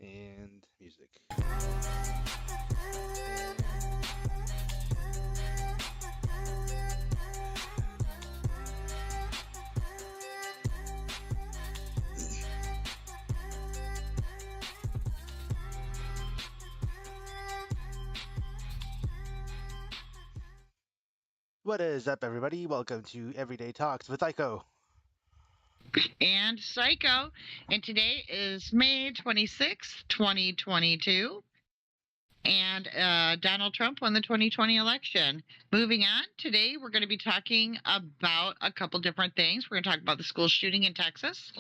And music. What is up, everybody? Welcome to Everyday Talks with Aiko. And Psycho. And today is May 26th, 2022. And Donald Trump won the 2020 election. Moving on, today we're going to be talking about a couple different things. We're going to talk about the school shooting in Texas.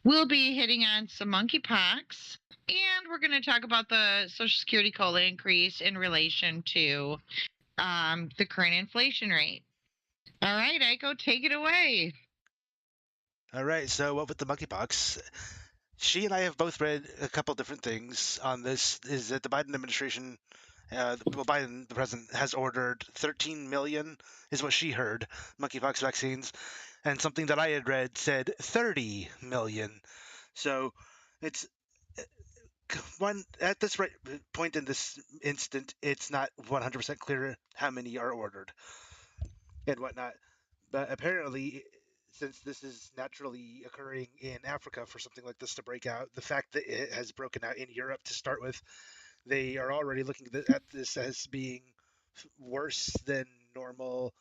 We'll be hitting on some monkeypox. And we're going to talk about the Social Security COLA increase in relation to the current inflation rate. All right, Aiko, take it away. All right, so what with the monkeypox? She and I have both read a couple different things on this. Is that the Biden administration, Biden, the president, has ordered 13 million, is what she heard, monkeypox vaccines. And something that I had read said 30 million. So it's one at this point in this instant, it's not 100% clear how many are ordered and whatnot. But apparently, since this is naturally occurring in Africa for something like this to break out, the fact that it has broken out in Europe to start with, they are already looking at this as being worse than normal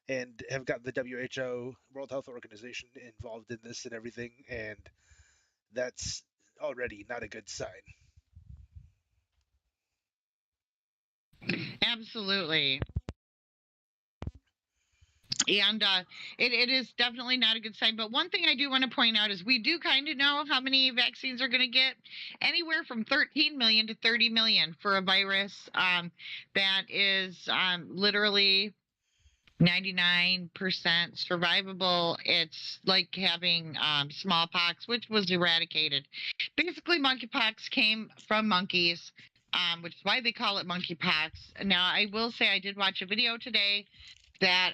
and have got the WHO, World Health Organization, involved in this and everything. And that's already not a good sign. Absolutely. And it is definitely not a good sign. But one thing I do want to point out is we do kind of know how many vaccines are going to get, anywhere from 13 million to 30 million for a virus that is literally 99% survivable. It's like having smallpox, which was eradicated. Basically, monkeypox came from monkeys, which is why they call it monkeypox. Now, I will say I did watch a video today that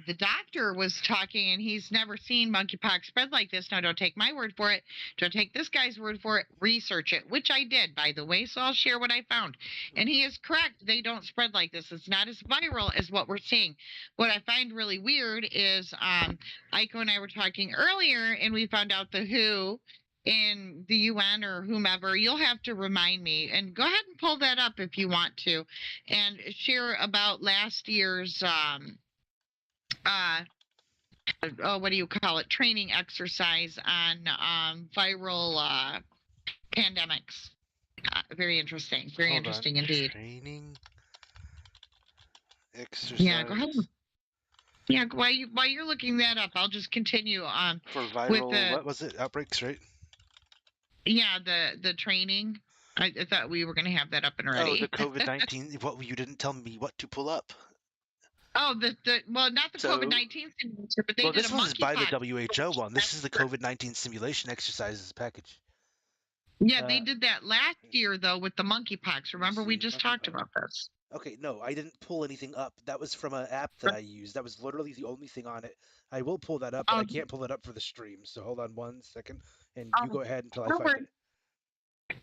the doctor was talking, and he's never seen monkeypox spread like this. Now, don't take my word for it. Don't take this guy's word for it. Research it, which I did, by the way. So I'll share what I found. And he is correct. They don't spread like this. It's not as viral as what we're seeing. What I find really weird is Aiko and I were talking earlier, and we found out the WHO in the UN or whomever. You'll have to remind me, and go ahead and pull that up if you want to, and share about last year's what do you call it, training exercise on viral pandemics. Very interesting. Very Hold interesting on. indeed. Training exercise. Yeah, go ahead. Yeah, while you're looking that up, I'll just continue For viral, with the, what was it? Outbreaks, right? yeah, the training. I thought we were going to have that up and ready. Oh, the COVID-19. What, you didn't tell me what to pull up. Oh, well, not the So- COVID-19 simulator, but they did this a was by the monkeypox. WHO one. This is the COVID-19 simulation exercises package. Yeah, they did that last year though with the monkeypox. Remember, we see, just talked about this. Okay, no, I didn't pull anything up. That was from an app that I used. That was literally the only thing on it. I will pull that up, but I can't pull it up for the stream. So hold on 1 second, and you go ahead until I find it.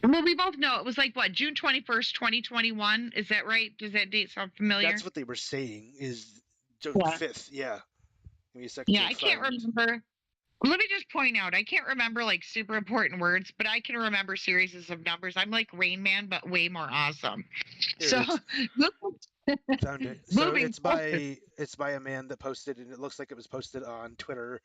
Well, we both know it was like what, June 21st, 2021. Is that right? Does that date sound familiar? That's what they were saying. Is June 5th? Yeah. Give me a second. Yeah, I can't remember. Let me just point out, I can't remember like super important words, but I can remember series of numbers. I'm like Rain Man, but way more awesome. So found it. So it's by a man that posted, and it looks like it was posted on Twitter.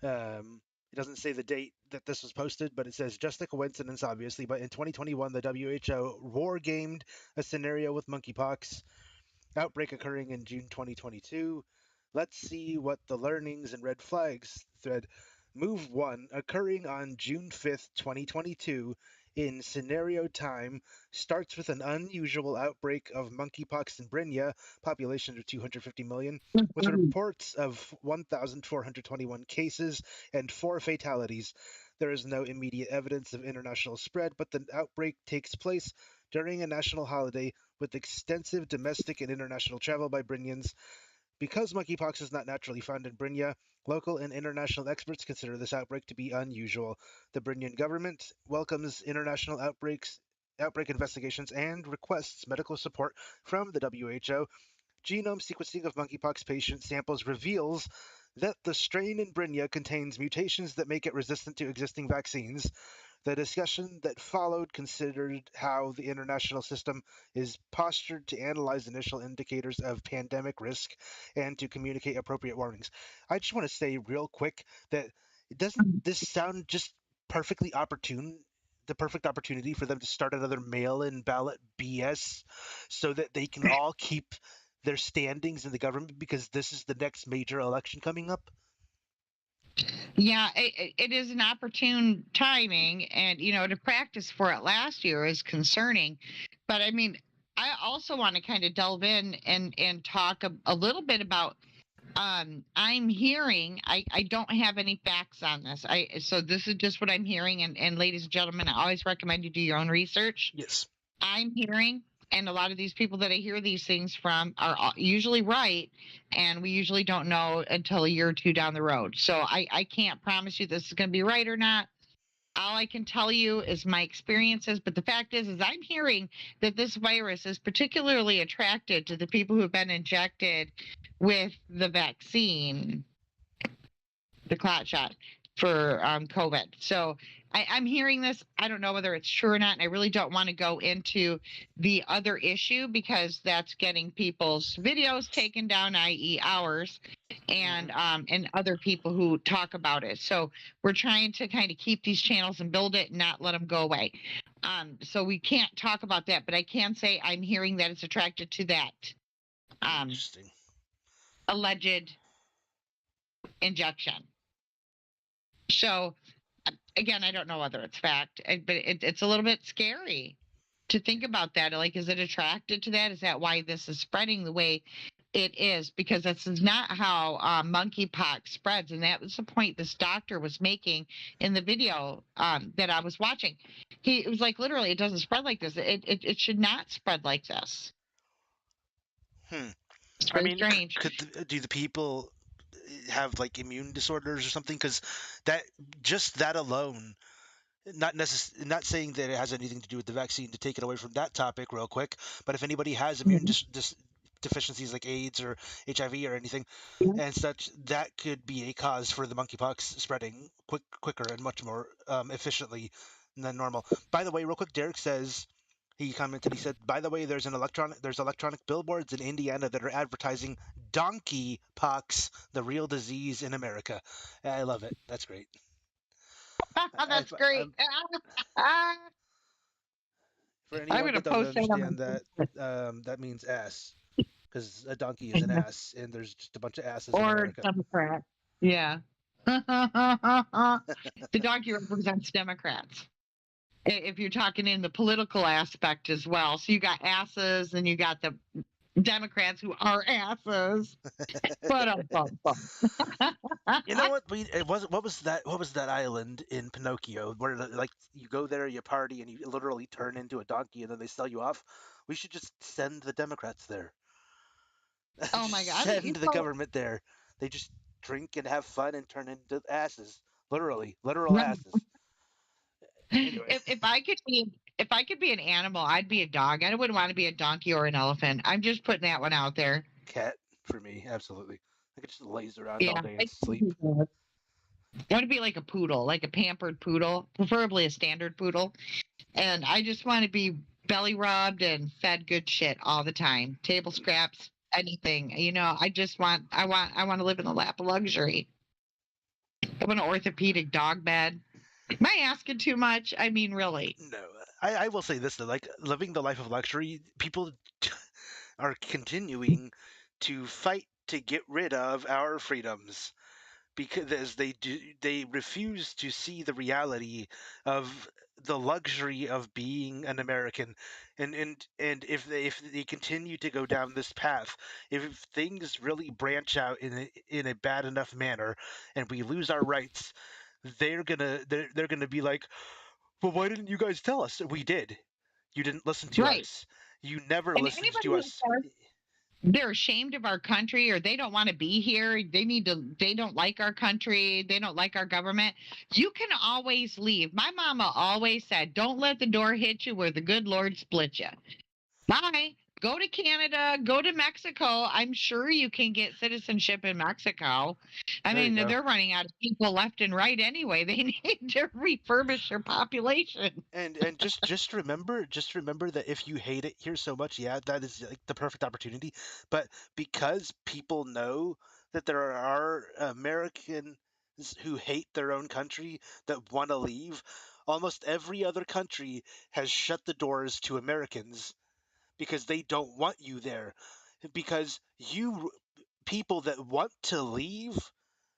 It doesn't say the date that this was posted, but it says just a coincidence, obviously. But in 2021, the WHO war-gamed a scenario with monkeypox outbreak occurring in June 2022. Let's see what the learnings and red flags thread. Move 1, occurring on June 5th, 2022, in scenario time, starts with an unusual outbreak of monkeypox in Brinya, population of 250 million, with reports of 1,421 cases and 4 fatalities. There is no immediate evidence of international spread, but the outbreak takes place during a national holiday with extensive domestic and international travel by Brinyans. Because monkeypox is not naturally found in Brinya, local and international experts consider this outbreak to be unusual. The Brynyan government welcomes international outbreaks outbreak investigations, and requests medical support from the WHO. Genome sequencing of monkeypox patient samples reveals that the strain in Brinia contains mutations that make it resistant to existing vaccines. The discussion that followed considered how the international system is postured to analyze initial indicators of pandemic risk and to communicate appropriate warnings. I just want to say real quick that doesn't this sound just perfectly opportune? The perfect opportunity for them to start another mail in ballot BS so that they can all keep their standings in the government because this is the next major election coming up. Yeah, it is an opportune timing, and to practice for it last year is concerning. But I mean, I also want to kind of delve in and talk a little bit about. I'm hearing. I don't have any facts on this. So this is just what I'm hearing, and ladies and gentlemen, I always recommend you do your own research. Yes. I'm hearing, and a lot of these people that I hear these things from are usually right, and we usually don't know until a year or two down the road. So I can't promise you this is going to be right or not. All I can tell you is my experiences, but the fact is I'm hearing that this virus is particularly attracted to the people who have been injected with the vaccine, the clot shot for COVID. So I'm hearing this. I don't know whether it's true or not. And I really don't want to go into the other issue because that's getting people's videos taken down, i.e., ours, and other people who talk about it. So we're trying to kind of keep these channels and build it and not let them go away. So we can't talk about that, but I can say I'm hearing that it's attracted to that Interesting. alleged injection. So again, I don't know whether it's fact, but it's a little bit scary to think about that. Like, is it attracted to that? Is that why this is spreading the way it is? Because this is not how monkeypox spreads, and that was the point this doctor was making in the video that I was watching. It was like literally, it doesn't spread like this. It should not spread like this. It's I very mean, strange. do the people have like immune disorders or something? Because that just that alone, not saying that it has anything to do with the vaccine. To take it away from that topic, real quick, but if anybody has immune Mhm. deficiencies like AIDS or HIV or anything Yeah. and such, that could be a cause for the monkeypox spreading quicker and much more efficiently than normal. By the way, real quick, Derek says he commented. He said, "By the way, there's electronic billboards in Indiana that are advertising donkey pox, the real disease in America." I love it. That's great. I, That's I, great. for I'm anyone going to that doesn't post that on my understand that, Facebook. that means ass, because a donkey is an ass, and there's just a bunch of asses in Or America. Democrat. Yeah. The donkey represents Democrats. If you're talking in the political aspect as well. So you got asses and you got the Democrats who are asses. But You know what? It was what was that? What was that island in Pinocchio where like you go there, you party, and you literally turn into a donkey, and then they sell you off? We should just send the Democrats there. oh my Just God. send the government there. They just drink and have fun and turn into asses. Literally, literal Right. asses. Anyway, If I could be an animal, I'd be a dog. I wouldn't want to be a donkey or an elephant. I'm just putting that one out there. cat for me, absolutely. I could just laze around all Yeah. day and sleep. I want to be like a poodle, like a pampered poodle, preferably a standard poodle. And I just want to be belly rubbed and fed good shit all the time. Table scraps, anything. I want to live in the lap of luxury. I want an orthopedic dog bed. Am I asking too much? I mean, really. No, I will say this though, like living the life of luxury, people are continuing to fight to get rid of our freedoms because they refuse to see the reality of the luxury of being an American, and if they continue to go down this path, if things really branch out in a bad enough manner and we lose our rights, they're gonna be like, well, why didn't you guys tell us? We did. You didn't listen to Right. us. You never And listened to anybody who us. says they're ashamed of our country, or they don't want to be here. They don't like our country. They don't like our government. You can always leave. My mama always said, don't let the door hit you where the good Lord split you. Bye. Go to Canada, go to Mexico. I'm sure you can get citizenship in Mexico. I There you mean, go. they're running out of people left and right anyway. They need to refurbish their population. And just remember that if you hate it here so much, yeah, that is like the perfect opportunity. But because people know that there are Americans who hate their own country that want to leave, almost every other country has shut the doors to Americans because they don't want you there. Because you people that want to leave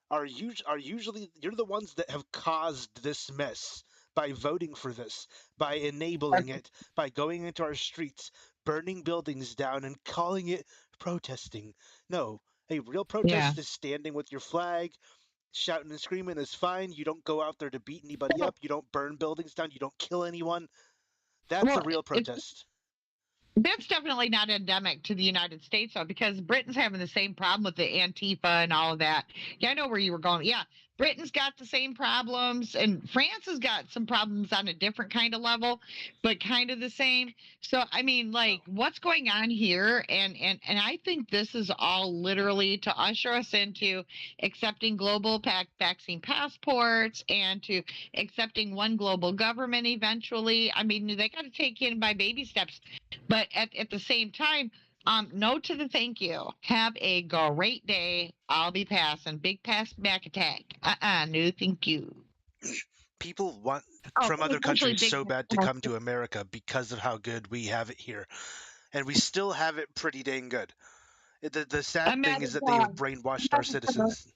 are usually you're the ones that have caused this mess by voting for this, by enabling it, by going into our streets, burning buildings down and calling it protesting. No, a real Yeah. protest is standing with your flag, shouting and screaming is fine. You don't go out there to beat anybody Well, up, you don't burn buildings down, you don't kill anyone. That's a well, real it, protest. that's definitely not endemic to the United States, though, because Britain's having the same problem with the Antifa and all of that. Yeah, I know where you were going. Yeah, Britain's got the same problems, and France has got some problems on a different kind of level, but kind of the same. So, I mean, like, Oh, what's going on here? And I think this is all literally to usher us into accepting global vaccine passports and to accepting one global government eventually. I mean, they got to take in by baby steps. But at the same time, no to the thank you. Have a great day. I'll be passing. Big pass back attack. No thank you. people want Oh, from other especially countries big. so bad to come to America because of how good we have it here. And we still have it pretty dang good. The sad thing is that they have America, brainwashed our citizens.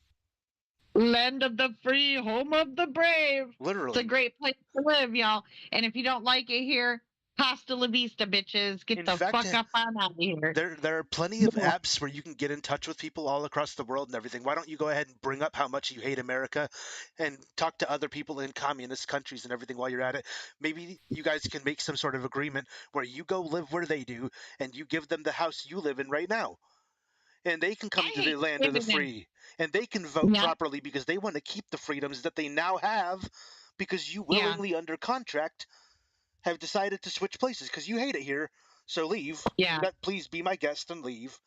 land of the free, home of the brave. It's a Literally. great place to live, y'all. And if you don't like it here, hasta la vista, bitches. Get In the fact, fuck up on out of here. there are plenty of Yeah. apps where you can get in touch with people all across the world and everything. Why don't you go ahead and bring up how much you hate America and talk to other people in communist countries and everything while you're at it? Maybe you guys can make some sort of agreement where you go live where they do and you give them the house you live in right now. And they can come I to the hate land of the living in. free and they can vote Yeah, properly because they want to keep the freedoms that they now have because you yeah, willingly under contract have decided to switch places because you hate it here. So leave. yeah, Please be my guest and leave.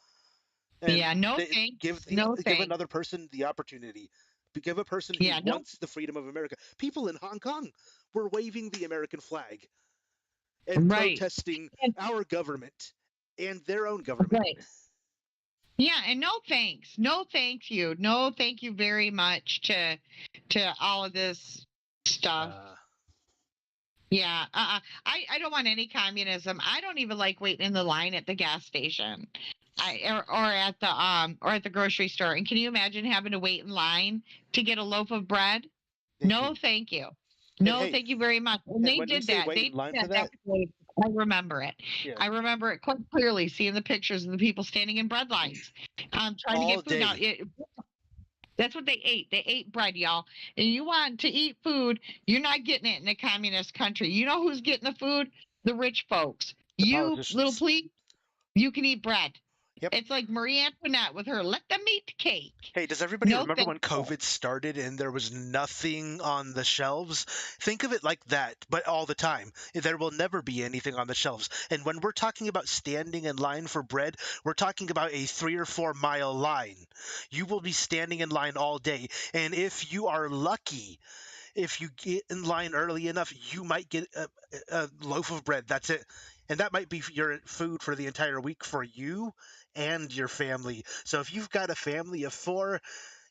And yeah. No they, thanks. No give thanks. another person the opportunity. Give a person who Yeah, no. wants the freedom of America. People in Hong Kong were waving the American flag and Right. protesting And, our government and their own government. right. Yeah, and no thanks. No thank you. No thank you very much to all of this stuff. Uh, Yeah, I don't want any communism. I don't even like waiting in the line at the gas station. Or at the grocery store. And can you imagine having to wait in line to get a loaf of bread? No, thank you. and No, hey, thank you very much. And and they when we did say that. wait They in did line for that that, back in the day. I remember it. yeah, I remember it quite clearly, seeing the pictures of the people standing in bread lines, trying to all get food. Now, day. that's what they ate. They ate bread, y'all. And you want to eat food, you're not getting it in a communist country. You know who's getting the food? The rich folks. The You, little politicians. please, you can eat bread. Yep. It's like Marie Antoinette with her, let them eat the cake. Hey, does everybody No remember when thank you. COVID started and there was nothing on the shelves? Think of it like that, but all the time. There will never be anything on the shelves. And when we're talking about standing in line for bread, we're talking about a 3 or 4 mile line. You will be standing in line all day. And if you are lucky, if you get in line early enough, you might get a loaf of bread. That's it. And that might be your food for the entire week for you and your family. So if you've got a family of four,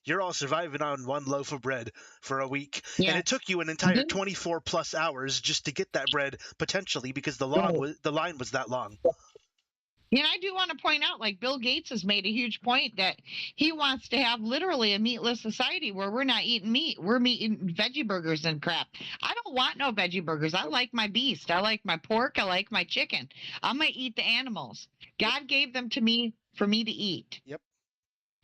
you're all surviving on one loaf of bread for a week. And Yeah. it took you an entire 24 plus hours just to get that bread potentially because Right. the line was that long. And I do want to point out, like, Bill Gates has made a huge point that he wants to have literally a meatless society where we're not eating meat. We're eating veggie burgers and crap. I don't want no veggie burgers. I Nope. like my beast. I like my pork. I like my chicken. I'm going to eat the animals. Yep. God gave them to me for me to eat. Yep.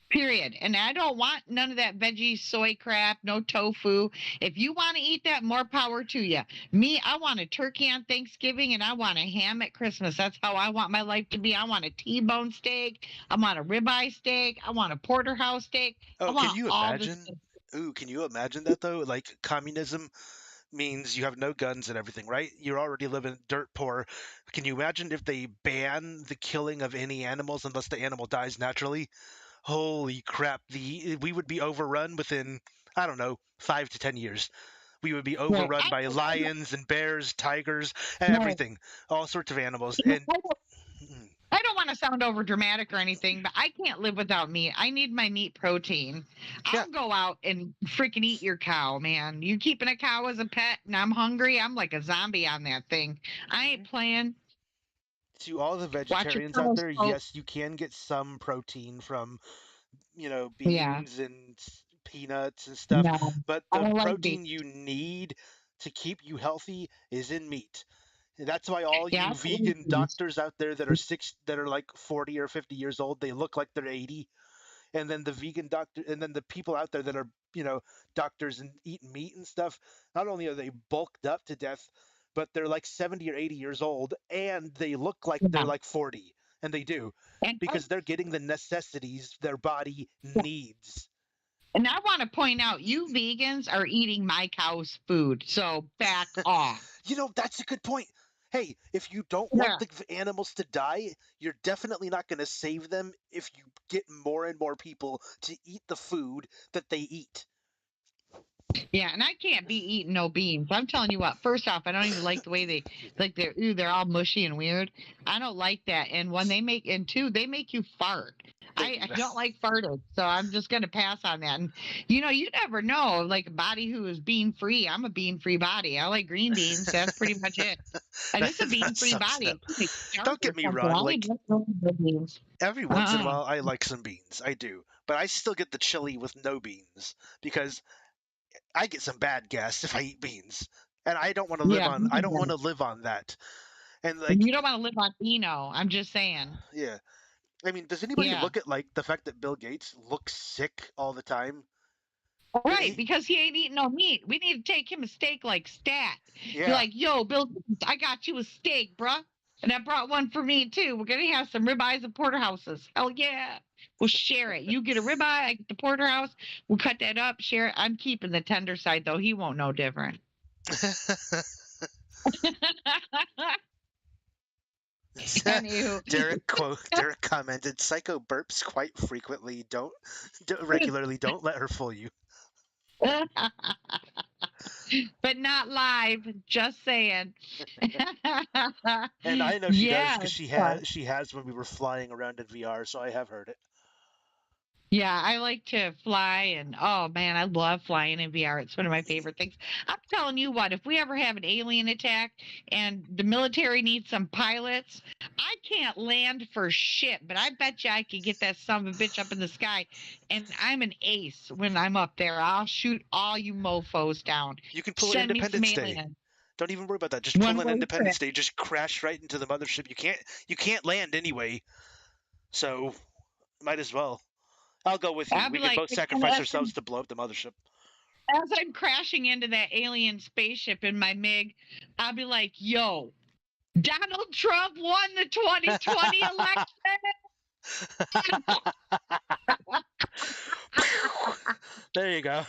Period. And I don't want none of that veggie soy crap, no tofu. If you want to eat that, more power to you. Me, I want a turkey on Thanksgiving and I want a ham at Christmas. That's how I want my life to be. I want a T-bone steak. I want a ribeye steak. I want a porterhouse steak. I Oh, can want you all this imagine? stuff. Ooh, can you imagine that though? Like communism means you have no guns and everything, right? You're already living dirt poor. Can you imagine if they ban the killing of any animals unless the animal dies naturally? Holy crap! The we would be overrun within, I don't know, 5 to 10 years. We would be Right. overrun by lions and bears, tigers, No, everything, all sorts of animals. And mm, I don't want to sound over dramatic or anything, but I can't live without meat. I need my meat protein. yeah, I'll go out and freaking eat your cow, man. You keeping a cow as a pet and I'm hungry, I'm like a zombie on that thing. I ain't mhm. playing. To all the Watch your vegetarians out cows there, vote. yes, you can get some protein from, Yeah. beans and peanuts and stuff, No, but I the don't like beef. protein you need to keep you healthy is in meat. And that's why all Yeah, you I don't like vegan beef. doctors out there that are like 40 or 50 years old, they look like they're 80. And then the vegan doctor, and then the people out there that are, doctors and eating meat and stuff, not only are they bulked up to death, but they're like 70 or 80 years old and they look like they're Yeah. like 40. And they do, And I, because they're getting the necessities their body needs. and I want to point out, you vegans are eating my cow's food, so back off. That's a good point. Hey, if you don't want Yeah. the animals to die, you're definitely not going to save them if you get more and more people to eat the food that they eat. Yeah, and I can't be eating no beans. I'm telling you what. First off, I don't even like the way they Excuse me. like they're all mushy and weird. I don't like that. And when they make and two, they make you fart. I don't like farted, so I'm just gonna pass on that. And you never know. Like a body who is bean free. I'm a bean free body. I like green beans. That's pretty much it. And that, it's a bean that free sucks body. though. It could be dark Don't or get me something. wrong. I ain't Like, just really good beans. every once in a Uh-uh. while, I like some beans. I do, but I still get the chili with no beans because I get some bad gas if I eat beans, and I don't want to live Yeah. on. I don't want to live on that. And like, You don't want to live on Eno. I'm just saying. yeah. I mean, does anybody Yeah. look at like the fact that Bill Gates looks sick all the time? Right, He, because he ain't eating no meat. We need to take him a steak like stat. Be yeah. like, yo, Bill, I got you a steak, bruh. And I brought one for me too. We're gonna have some ribeyes and porterhouses. Hell yeah. We'll share it. You get a ribeye, I get the porterhouse. We'll cut that up, share it. I'm keeping the tender side though. He won't know different. Anywho. Derek commented, "Psycho burps quite frequently. Regularly. Don't let her fool you." But not live. Just saying. And I know she does Yeah. because she has when we were flying around in VR, so I have heard it. Yeah, I like to fly, and oh man, I love flying in VR. It's one of my favorite things. I'm telling you what, if we ever have an alien attack and the military needs some pilots, I can't land for shit, but I bet you I could get that son of a bitch up in the sky. And I'm an ace when I'm up there. I'll shoot all you mofos down. You can pull an Send me some Independence Day. aliens. Don't even worry about that. Just pull One an way trip. Independence Day. Just crash right into the mothership. You can't land anyway, so might as well. I'll go with you. I'll We be can like, both sacrifice ourselves to blow up the mothership. as I'm crashing into that alien spaceship in my MiG, I'll be like, yo, Donald Trump won the 2020 election. There you go.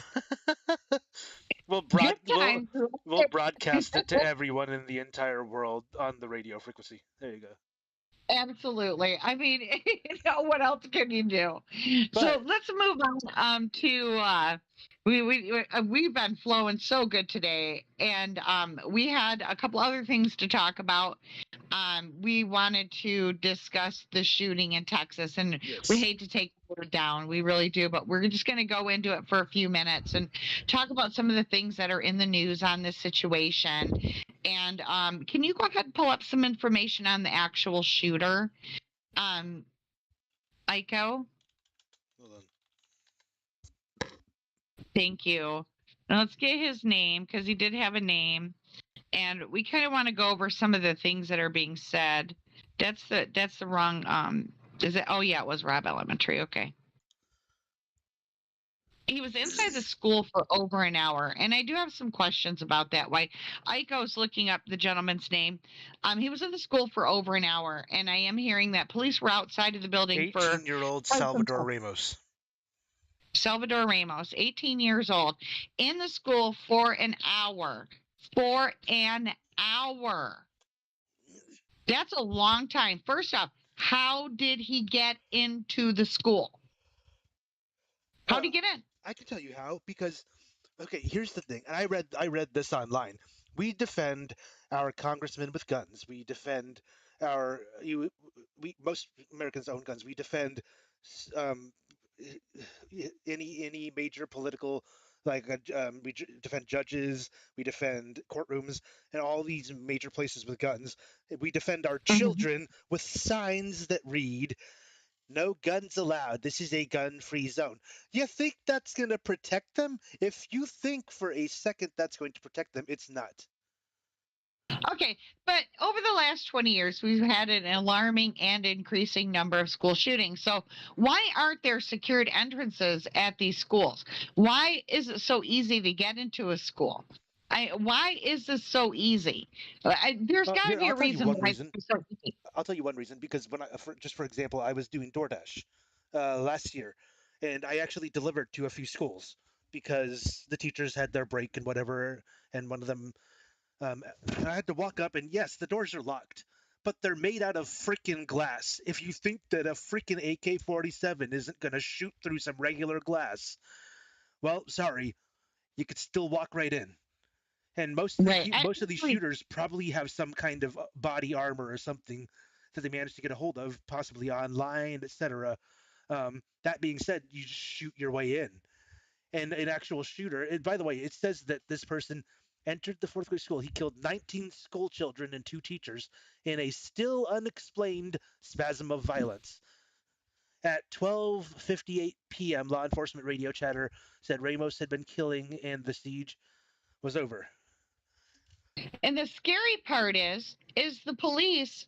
We'll broad Good we'll times. we'll broadcast it to everyone in the entire world on the radio frequency. There you go. Absolutely. I mean, what else can you do? But So let's move on to we've been flowing so good today, and we had a couple other things to talk about. We wanted to discuss the shooting in Texas, and we yes, hate to take the word down, we really do, but we're just going to go into it for a few minutes and talk about some of the things that are in the news on this situation. And can you go ahead and pull up some information on the actual shooter, um, Aiko? hold on. Thank you. Now let's get his name because he did have a name, and we kind of want to go over some of the things that are being said. That's the wrong. Is it? Oh yeah, it was Rob Elementary. Okay. He was inside the school for over an hour, and I do have some questions about that. Why Aiko's looking up the gentleman's name. He was in the school for over an hour, and I am hearing that police were outside of the building for 18-year-old quite some Salvador time. Ramos. Salvador Ramos, 18 years old, in the school for an hour. For an hour. That's a long time. First off, how did he get into the school? How did he get in? I can tell you how, because okay, here's the thing, and I read this online. We defend our congressmen with guns. We defend our we most Americans own guns. We defend um, any major political defend judges, we defend courtrooms, and all these major places with guns. We defend our Mhm. children with signs that read "No guns allowed. This is a gun-free zone." You think that's going to protect them? If you think for a second that's going to protect them, it's not. Okay, but over the last 20 years, we've had an alarming and increasing number of school shootings. So, why aren't there secured entrances at these schools? Why is it so easy to get into a school? Why is this so easy? There's got to Here, be I'll a tell you reason one why reason. it's so easy. I'll tell you one reason, because just for example, I was doing DoorDash last year, and I actually delivered to a few schools because the teachers had their break and whatever, and one of them, I had to walk up, and yes, the doors are locked, but they're made out of freaking glass. If you think that a freaking AK-47 isn't going to shoot through some regular glass, well, sorry, you could still walk right in. And Right. most of these shooters probably have some kind of body armor or something that they managed to get a hold of, possibly online, etc. That being said, you just shoot your way in. And an actual shooter, and by the way, it says that this person entered the fourth grade school. He killed 19 school children and 2 teachers in a still unexplained spasm of violence. At 12:58 p.m., law enforcement radio chatter said Ramos had been killing and the siege was over. And the scary part is the police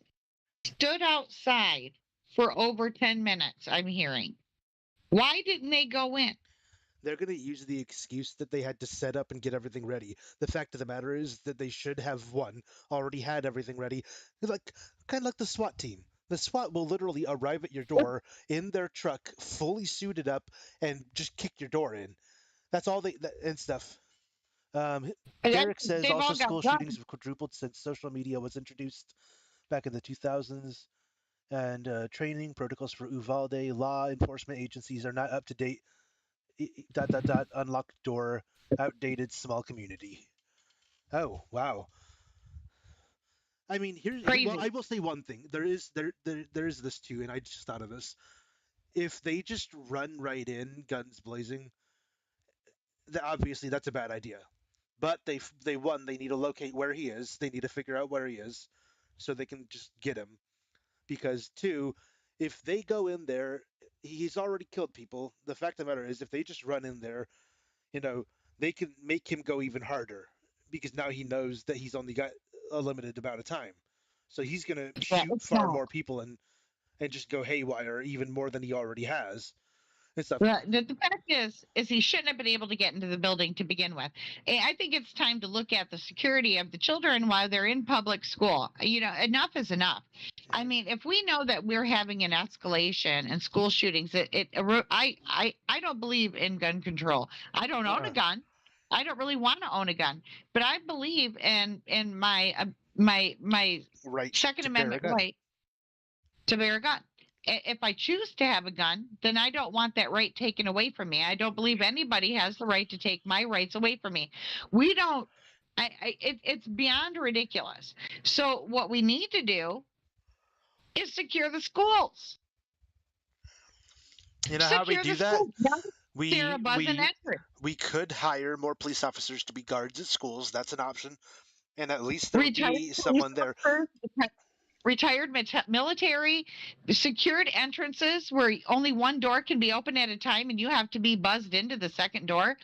stood outside for over 10 minutes, I'm hearing. Why didn't they go in? They're going to use the excuse that they had to set up and get everything ready. The fact of the matter is that they should have already had everything ready, like kind of like the SWAT team. The SWAT will literally arrive at your door in their truck, fully suited up, and just kick your door in. That's all and stuff. Um, Derek says They've also all got school shootings guns. have quadrupled since social media was introduced back in the 2000s, and training protocols for Uvalde law enforcement agencies are not up to date. Unlocked door, outdated small community. Oh wow. I mean, well, Crazy. I will say one thing. There is this too, and I just thought of this. If they just run right in, guns blazing, obviously that's a bad idea. But they need to locate where he is. They need to figure out where he is, so they can just get him. Because two, if they go in there, he's already killed people. The fact of the matter is, if they just run in there, you know, they can make him go even harder because now he knows that he's only got a limited amount of time. So he's going to Yeah, shoot it's far not. more people and just go haywire even more than he already has and stuff. The fact is he shouldn't have been able to get into the building to begin with. I think it's time to look at the security of the children while they're in public school. Enough is enough. I mean, if we know that we're having an escalation in school shootings, I don't believe in gun control. I don't own a Uh-uh. gun. I don't really want to own a gun, but I believe in my Right Second to bear a Amendment gun. right to bear a gun. If I choose to have a gun, then I don't want that right taken away from me. I don't believe anybody has the right to take my rights away from me. We don't. It's beyond ridiculous. So what we need to do is secure the schools. You know how we Secure do the that? schools. Not Sarah We Buzz and we Edward. we could hire more police officers to be guards at schools. That's an option, and at least there would Retired be police someone there. officers, retired military, secured entrances where only one door can be open at a time and you have to be buzzed into the second door.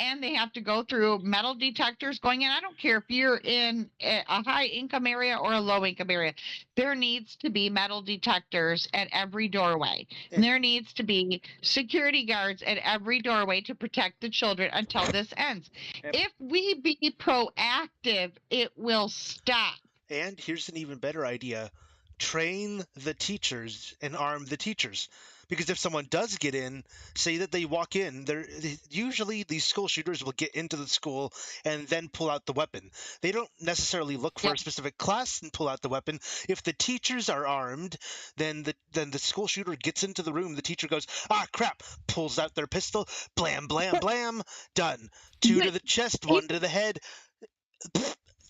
and they have to go through metal detectors going in. I don't care if you're in a high income area or a low income area. There needs to be metal detectors at every doorway. And there needs to be security guards at every doorway to protect the children until this ends. If we be proactive, it will stop. And here's an even better idea: train the teachers and arm the teachers. Because if someone does get in, say that they walk in, usually these school shooters will get into the school and then pull out the weapon. They don't necessarily look for Yep. a specific class and pull out the weapon. If the teachers are armed, then the school shooter gets into the room. The teacher goes, "Ah, crap!" Pulls out their pistol, blam, blam, blam, done. Two to But the chest, it- one to the head,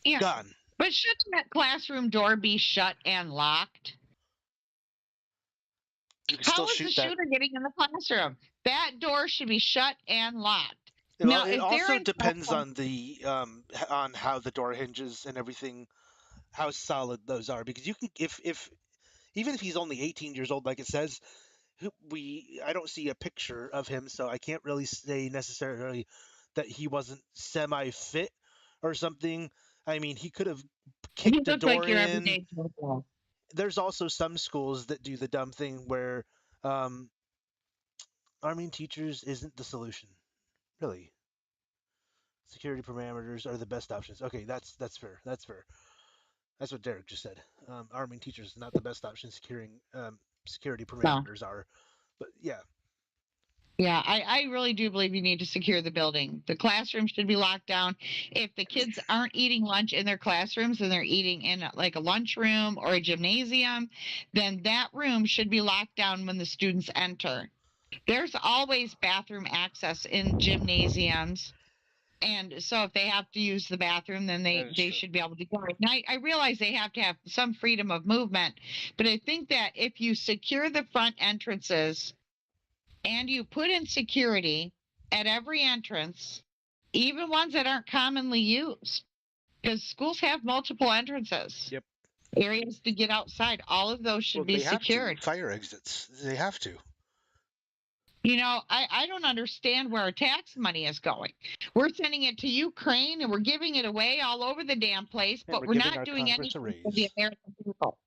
yeah. done. But shouldn't that classroom door be shut and locked? You can still How is the shoot that. shooter getting in the classroom? That door should be shut and locked. Well, Now, it if they're also in depends on the on how the door hinges and everything, how solid those are. Because you can, if even if he's only 18 years old, like it says, I don't see a picture of him, so I can't really say necessarily that he wasn't semi-fit or something. I mean, he could have he kicked a looks like door your in. everyday Joe. There's also some schools that do the dumb thing where um, arming teachers isn't the solution, really. Security parameters are the best options. Okay, that's fair. That's fair. That's what Derek just said. Arming teachers is not the best option. Securing security No. parameters are, but yeah, Yeah, I really do believe you need to secure the building. The classroom should be locked down. If the kids aren't eating lunch in their classrooms and they're eating in like a lunchroom or a gymnasium, then that room should be locked down when the students enter. There's always bathroom access in gymnasiums. And so if they have to use the bathroom, then that is they true. should be able to go. And I realize they have to have some freedom of movement, but I think that if you secure the front entrances and you put in security at every entrance, even ones that aren't commonly used, because schools have multiple entrances, Yep. areas to get outside, all of those Well, should be they have to secured. fire exits. They have to. You know, I don't understand where our tax money is going. We're sending it to Ukraine and we're giving it away all over the damn place, And but we're we're giving not our doing Congress a anything for the raise. American people.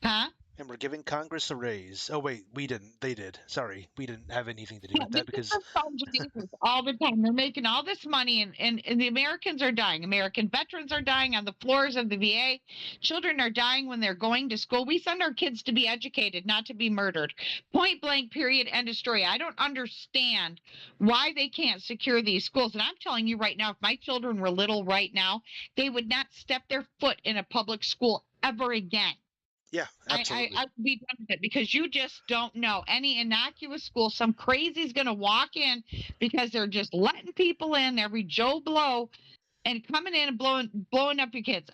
Huh? And we're giving Congress a raise. Oh wait, we didn't. They did. Sorry, we didn't have anything to do Yeah, with this that is because the fun Jesus all the time. They're making all this money, and the Americans are dying. American veterans are dying on the floors of the VA. Children are dying when they're going to school. We send our kids to be educated, not to be murdered. Point blank, period, end of story. I don't understand why they can't secure these schools. And I'm telling you right now, if my children were little right now, they would not step their foot in a public school ever again. yeah, absolutely. I would be done with it because you just don't know. Any innocuous school, some crazy's going to walk in because they're just letting people in, every Joe Blow, and coming in and blowing up your kids.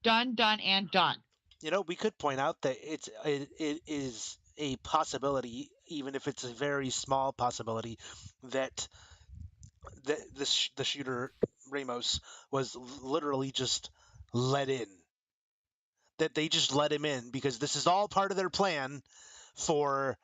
Done, done, and done. You know, we could point out that it is a possibility, even if it's a very small possibility, that the shooter Ramos was literally just let in. That they just let him in because this is all part of their plan for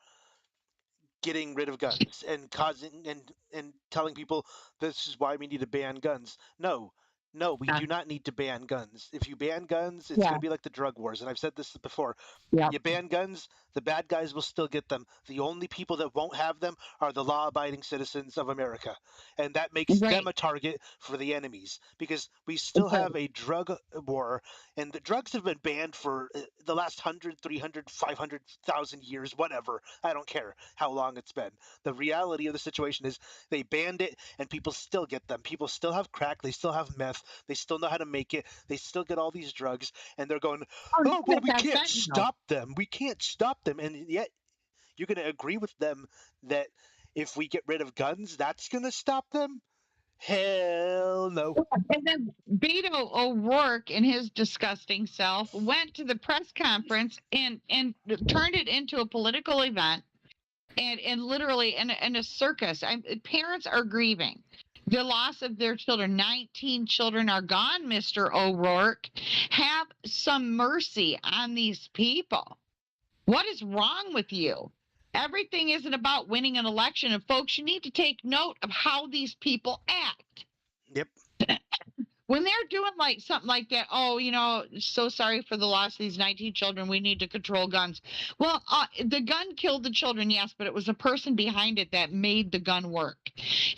getting rid of guns and causing and telling people this is why we need to ban guns. No, no, we Yeah, do not need to ban guns. If you ban guns, it's going yeah, to be like the drug wars, and I've said this before. yeah. You ban guns, the bad guys will still get them. The only people that won't have them are the law-abiding citizens of America, and that makes them Right. a target for the enemies because we still Okay. have a drug war, and the drugs have been banned for the last 100, 300, 500,000 years, whatever. I don't care how long it's been. The reality of the situation is they banned it, and people still get them. People still have crack, they still have meth, they still know how to make it, they still get all these drugs, and they're going, Oh, oh, yeah, well, we that's can't fentanyl. stop them. We can't stop them. And yet you're going to agree with them that if we get rid of guns, that's going to stop them? Hell no. And then Beto O'Rourke and his disgusting self went to the press conference and turned it into a political event and literally in a circus. Parents are grieving the loss of their children. 19 children are gone, Mr. O'Rourke. Have some mercy on these people. What is wrong with you? Everything isn't about winning an election. And folks, you need to take note of how these people act. Yep. When they're doing like something like that, oh, so sorry for the loss of these 19 children. We need to control guns. Well, the gun killed the children, yes, but it was a person behind it that made the gun work.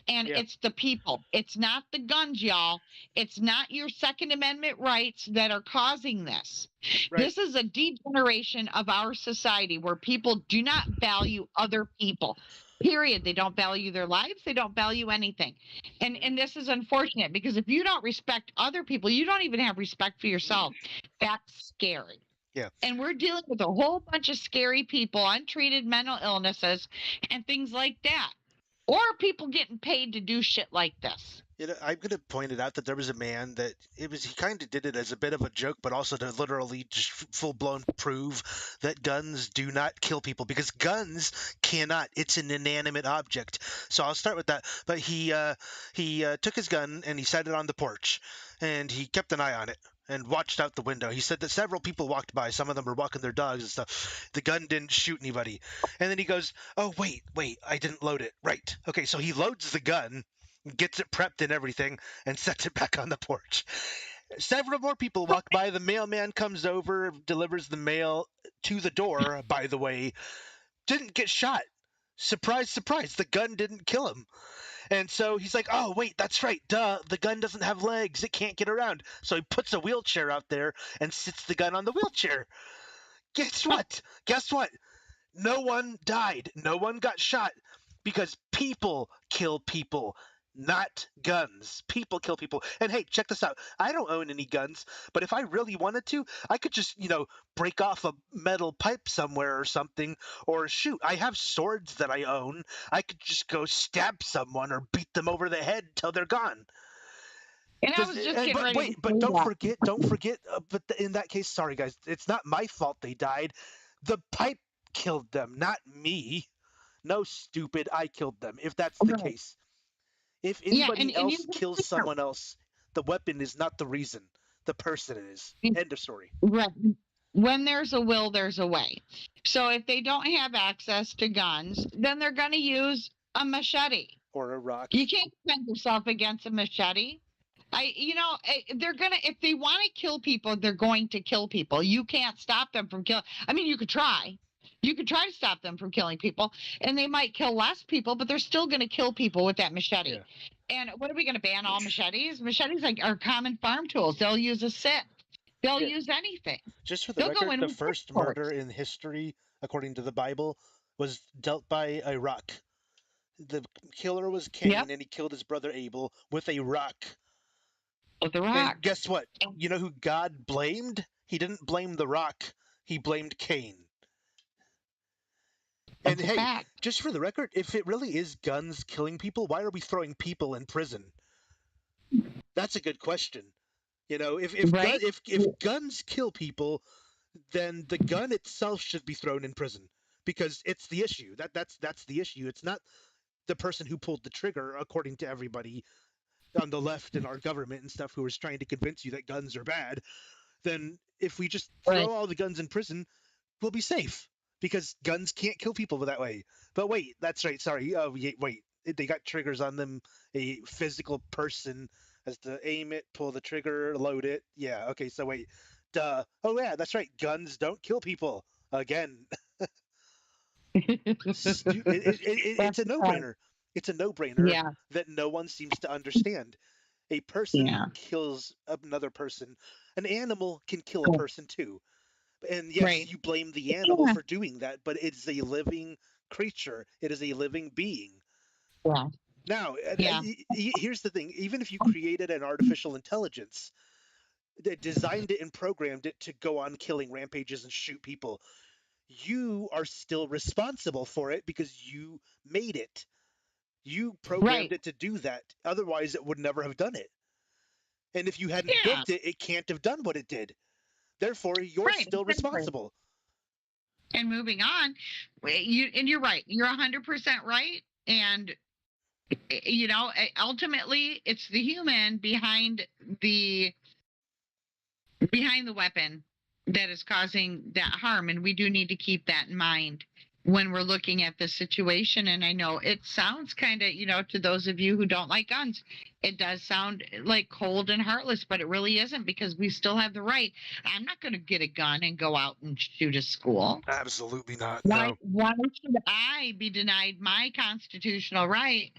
And Yeah. it's the people. It's not the guns, y'all. It's not your Second Amendment rights that are causing this. Right. This is a degeneration of our society where people do not value other people. Period. They don't value their lives. They don't value anything. And this is unfortunate because if you don't respect other people, you don't even have respect for yourself. That's scary. Yeah. And we're dealing with a whole bunch of scary people, untreated mental illnesses, and things like that. Or people getting paid to do shit like this. I'm going to point it out that there was a man that he kind of did it as a bit of a joke, but also to literally just full blown prove that guns do not kill people because guns cannot. It's an inanimate object. So I'll start with that. But he took his gun and he set it on the porch and he kept an eye on it and watched out the window. He said that several people walked by. Some of them were walking their dogs and stuff. The gun didn't shoot anybody. And then he goes, oh, wait, I didn't load it. Right. Okay, so he loads the gun, gets it prepped and everything, and sets it back on the porch. Several more people walk by. The mailman comes over, delivers the mail to the door, by the way. Didn't get shot. Surprise, surprise. The gun didn't kill him. And so he's like, oh, wait, that's right. Duh, the gun doesn't have legs. It can't get around. So he puts a wheelchair out there and sits the gun on the wheelchair. Guess what? No one died. No one got shot because people kill people, not guns. People kill people. And hey, check this out. I don't own any guns, but if I really wanted to, I could just, break off a metal pipe somewhere or something, or shoot. I have swords that I own. I could just go stab someone or beat them over the head till they're gone. And I was just getting but ready wait, to but say don't that. forget. But in that case, sorry guys, it's not my fault they died. The pipe killed them, not me. No, stupid, I killed them. If that's the Right. case, if Yeah, anybody and you else kills someone else, the weapon is not the reason. The person is. End of story. right. When there's a will, there's a way. So if they don't have access to guns, then they're going to use a machete. Or a rock. You can't defend yourself against a machete. They're gonna if they want to kill people, they're going to kill people. You can't stop them from killing. I mean, you could try. You could try to stop them from killing people, and they might kill less people, but they're still going to kill people with that machete. Yeah. And what are we going to ban all machetes? Machetes are common farm tools. They'll use a sieve. They'll use anything. Just for the They'll go record, in the with first pitchforks. murder in history, according to the Bible, was dealt by a rock. The killer was Cain, Yep. and he killed his brother Abel with a rock. With the rock. And guess what? You know who God blamed? He didn't blame the rock. He blamed Cain. That's And a hey, fact. just for the record, if it really is guns killing people, why are we throwing people in prison? That's a good question. Right? If guns kill people, then the gun itself should be thrown in prison because it's the issue. That's the issue. It's not the person who pulled the trigger, according to everybody on the left and our government and stuff who is trying to convince you that guns are bad. Then if we just throw Right. all the guns in prison, we'll be safe because guns can't kill people that way. But wait, that's right. Sorry. Oh, wait. They got triggers on them. A physical person has to aim it, pull the trigger, load it. Yeah. Okay. So wait. Duh. Oh yeah, that's right. Guns don't kill people. Again, it's That's a a fact. no-brainer. It's a no-brainer Yeah. that no one seems to understand. A person Yeah. kills another person. An animal can kill a Cool. person too. And yes, Right. you blame the animal Yeah. for doing that, but it's a living creature. It is a living being. Yeah. Now, Yeah. here's the thing. Even if you created an artificial intelligence, designed it and programmed it to go on killing rampages and shoot people, you are still responsible for it because you made it. You programmed Right. it to do that. Otherwise, it would never have done it. And if you hadn't Yeah. built it, it can't have done what it did. Therefore, you're Right. still Exactly. responsible. And moving on, you're right. You're 100% right. And ultimately, it's the human the behind the weapon that is causing that harm, and we do need to keep that in mind when we're looking at this situation. And I know it sounds kind of, to those of you who don't like guns, it does sound like cold and heartless, but it really isn't, because we still have the right. I'm not going to get a gun and go out and shoot a school. Absolutely not. Why, No. why should I be denied my constitutional right?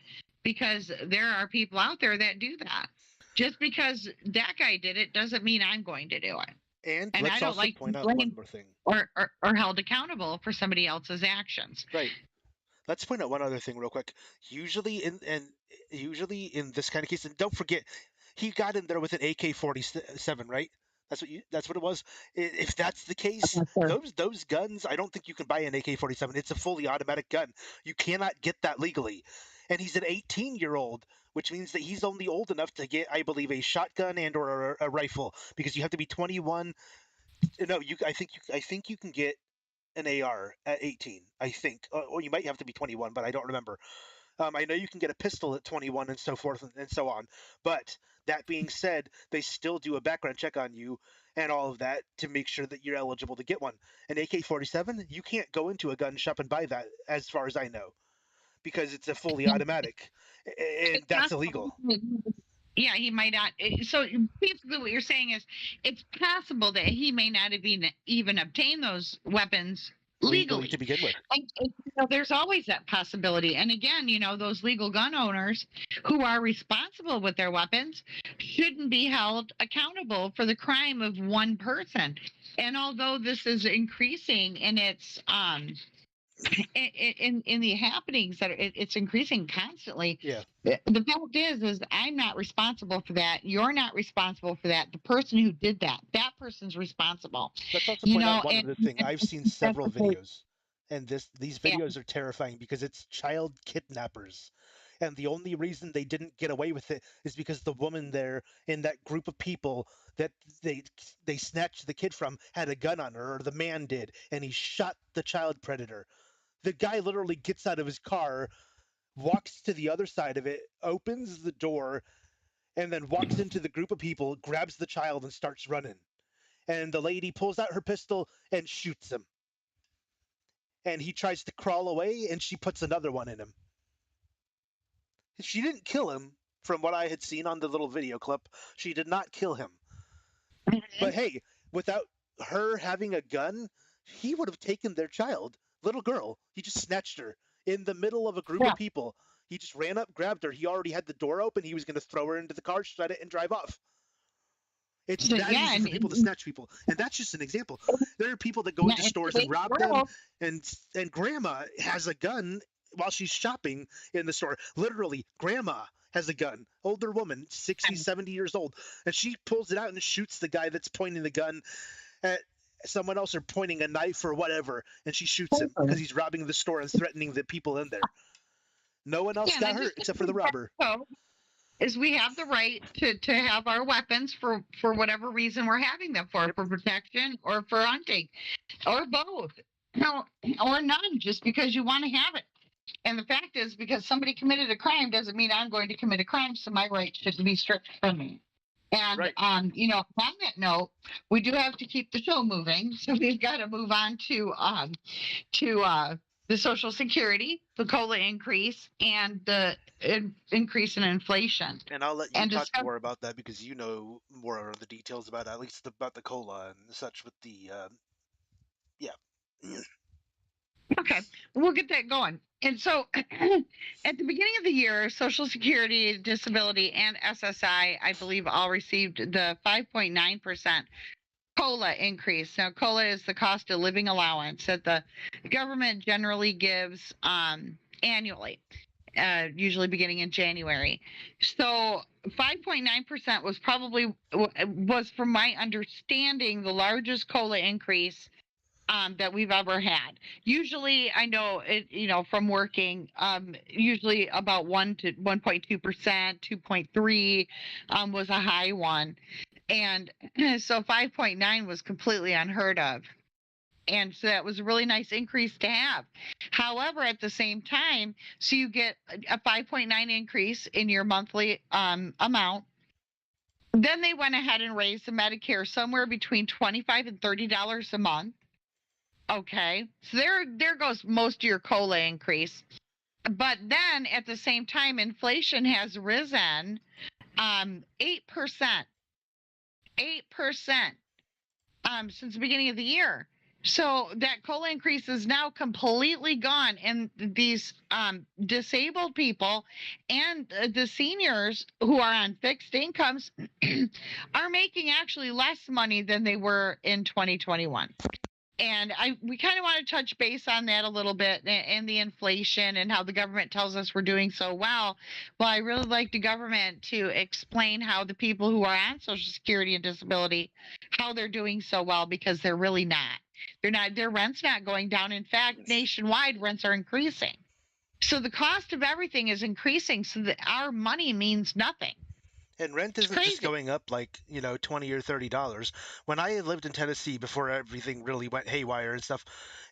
Because there are people out there that do that. Just because that guy did it doesn't mean I'm going to do it. And And I let's don't also like point to out one blame more thing. or held accountable for somebody else's actions. Right. Let's point out one other thing real quick. Usually in this kind of case, and don't forget, he got in there with an AK-47, right? That's what it was. If that's the case, those guns, I don't think you can buy an AK-47. It's a fully automatic gun. You cannot get that legally. And he's an 18-year-old, which means that he's only old enough to get, I believe, a shotgun and or a rifle, because you have to be 21. No, I think you can get an AR at 18. I think, or you might have to be 21, but I don't remember. I know you can get a pistol at 21 and so forth and so on. But that being said, they still do a background check on you and all of that to make sure that you're eligible to get one. An AK-47, you can't go into a gun shop and buy that, as far as I know, because it's a fully automatic, and that's illegal. Yeah, he might not. So basically, what you're saying is, it's possible that he may not have even obtained those weapons legally to begin with. And, there's always that possibility. And again, those legal gun owners who are responsible with their weapons shouldn't be held accountable for the crime of one person. And although this is increasing in its in the happenings that it's increasing constantly. Yeah. The fact is I'm not responsible for that. You're not responsible for that. The person who did that person's responsible. Let's also point out one other thing. I've seen several videos, and these videos are terrifying because it's child kidnappers. And the only reason they didn't get away with it is because the woman there in that group of people that they snatched the kid from had a gun on her, or the man did, and he shot the child predator. The guy literally gets out of his car, walks to the other side of it, opens the door, and then walks into the group of people, grabs the child, and starts running. And the lady pulls out her pistol and shoots him. And he tries to crawl away, and she puts another one in him. She didn't kill him, from what I had seen on the little video clip. She did not kill him. But hey, without her having a gun, he would have taken their child. Little girl. He just snatched her in the middle of a group of people. He just ran up, grabbed her. He already had the door open. He was going to throw her into the car, shut it, and drive off. It's that easy for people to snatch people. And that's just an example. There are people that go into stores and rob them, and grandma has a gun while she's shopping in the store. Literally, grandma has a gun. Older woman, 60, 70 years old. And she pulls it out and shoots the guy that's pointing the gun at someone else, or pointing a knife or whatever, and she shoots him because he's robbing the store and threatening the people in there. No one else got hurt except for the robber. Is we have the right to have our weapons for whatever reason we're having them for protection or for hunting, or both, or none, just because you want to have it. And the fact is, because somebody committed a crime doesn't mean I'm going to commit a crime, so my rights should be stripped from me. And on that note, we do have to keep the show moving, so we've got to move on to the Social Security, the COLA increase, and the increase in inflation. And I'll let you talk more about that, because you know more of the details about it, at least about the COLA and such with the Okay, we'll get that going. And so at the beginning of the year, Social Security, Disability, and SSI, I believe, all received the 5.9% COLA increase. Now, COLA is the cost of living allowance that the government generally gives annually, usually beginning in January. So 5.9% was, from my understanding, the largest COLA increase that we've ever had. Usually, I know it, from working, usually about 1 to 1.2%, 2.3 was a high one, and so 5.9 was completely unheard of. And so that was a really nice increase to have. However, at the same time, so you get a 5.9 increase in your monthly amount. Then they went ahead and raised the Medicare somewhere between $25 and $30 a month. Okay, so there goes most of your COLA increase. But then at the same time, inflation has risen 8%, 8% since the beginning of the year. So that COLA increase is now completely gone, and these disabled people and the seniors who are on fixed incomes are making actually less money than they were in 2021. And we kind of want to touch base on that a little bit, and the inflation and how the government tells us we're doing so well. Well, I really like the government to explain how the people who are on Social Security and disability, how they're doing so well, because they're really not. They're not. Their rent's not going down. In fact, nationwide rents are increasing. So the cost of everything is increasing. So that our money means nothing. And rent It's isn't just crazy. going up like, $20 or $30. When I lived in Tennessee before everything really went haywire and stuff,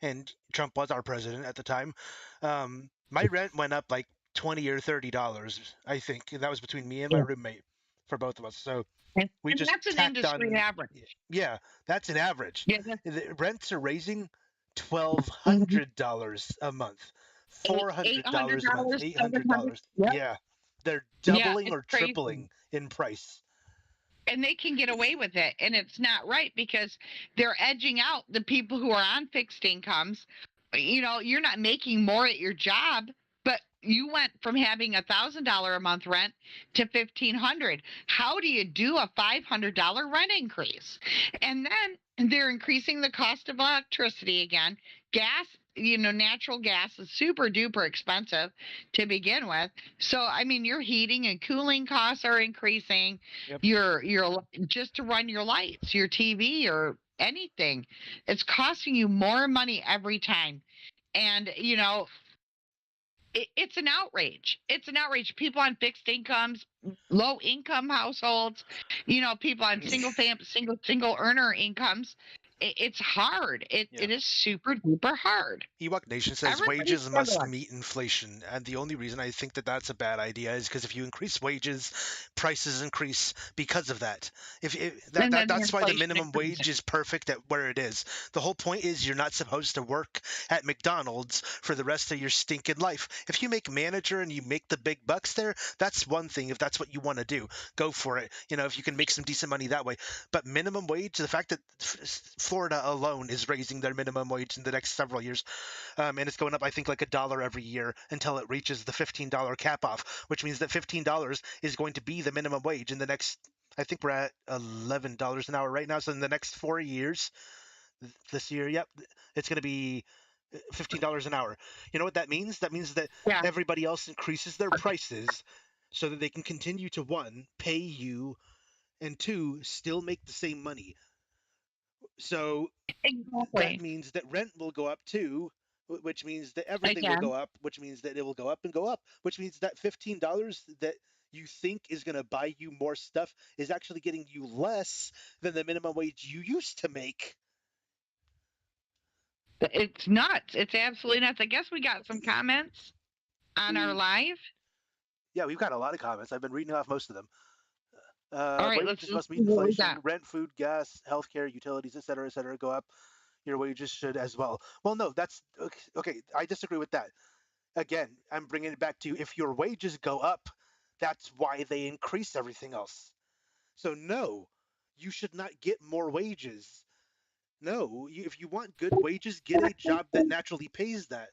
and Trump was our president at the time, my rent went up like $20 or $30, I think. And that was between me and my Yeah. roommate for both of us. So And we just that's an tacked industry on, average. yeah, that's an average. Yeah. The rents are raising Mhm. $1,200 a month, Eight $400 hundred a month, dollars, $700. $800. Yep. Yeah, they're Yeah, doubling it's or crazy. tripling in price. And they can get away with it. And it's not right because they're edging out the people who are on fixed incomes. You're not making more at your job, but you went from having $1,000 a month rent to 1,500. How do you do a $500 rent increase? And then they're increasing the cost of electricity again. Gas, natural gas is super duper expensive to begin with. So I mean, your heating and cooling costs are increasing. Yep. Your just to run your lights, your TV, or anything, it's costing you more money every time. And it's an outrage. It's an outrage. People on fixed incomes, low income households, people on single earner incomes. It's hard. It Yeah. it is super duper hard. Ewok Nation says Everybody's wages must struggling. meet inflation, and the only reason I think that that's a bad idea is because if you increase wages, prices increase because of that. If that, And that then the that's why the inflation minimum increases. wage is perfect at where it is. The whole point is you're not supposed to work at McDonald's for the rest of your stinking life. If you make manager and you make the big bucks there, that's one thing. If that's what you want to do, go for it. If you can make some decent money that way. But minimum wage, the fact that Florida alone is raising their minimum wage in the next several years, and it's going up, I think, like $1 every year until it reaches the $15 cap off, which means that $15 is going to be the minimum wage in the next. I think we're at $11 an hour right now. So in the next 4 years, this year, yep, it's going to be $15 an hour. You know what that means? That means that Yeah, everybody else increases their prices so that they can continue to, one, pay you, and two, still make the same money. So that exactly. means that rent will go up too, which means that everything will go Again, up, which means that it will go up and go up, which means that $15 that you think is going to buy you more stuff is actually getting you less than the minimum wage you used to make. it's nuts. It's Yeah. absolutely nuts. I guess we got some comments on our live. Yeah, we've got a lot of comments. I've been reading off most of them. All right, let's Wages see must meet what we got. inflation. Rent, food, gas, healthcare, utilities, et cetera, go up. Your wages should as well. Well, no, that's okay. Okay, I disagree with that. Again, I'm bringing it back to if your wages go up, that's why they increase everything else. So, no, you should not get more wages. No, if you want good wages, get a job that naturally pays that.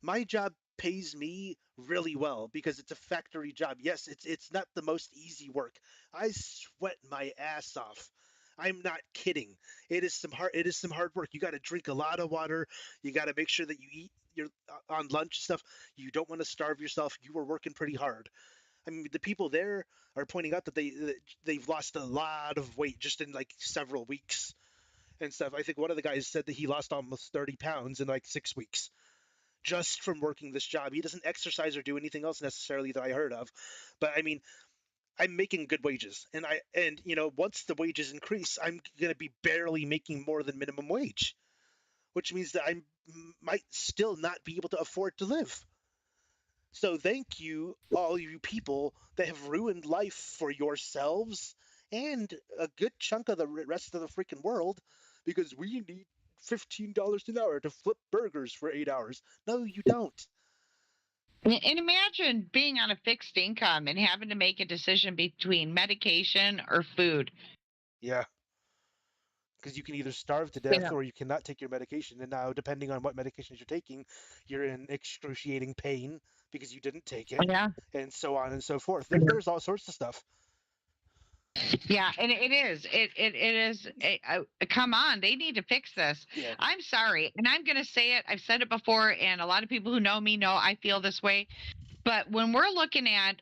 My job pays me really well because it's a factory job. Yes, it's not the most easy work. I sweat my ass off. I'm not kidding. It is some hard work. You got to drink a lot of water. You got to make sure that you eat your on lunch stuff. You don't want to starve yourself. You are working pretty hard. I mean, the people there are pointing out that they've lost a lot of weight just in like several weeks and stuff. I think one of the guys said that he lost almost 30 pounds in like 6 weeks just from working this job. He doesn't exercise or do anything else necessarily that I heard of. But I mean, I'm making good wages, and once the wages increase, I'm going to be barely making more than minimum wage, which means that I might still not be able to afford to live. So thank you, all you people that have ruined life for yourselves and a good chunk of the rest of the freaking world, because we need $15 an hour to flip burgers for 8 hours. No, you don't. And imagine being on a fixed income and having to make a decision between medication or food. Yeah, because you can either starve to You death know, or you cannot take your medication. And now, depending on what medications you're taking, you're in excruciating pain because you didn't take it, yeah. and so on and so forth. There's all sorts of stuff. Yeah, and it is. It is. Come on, they need to fix this. Yeah. I'm sorry, and I'm going to say it. I've said it before, and a lot of people who know me know I feel this way. But when we're looking at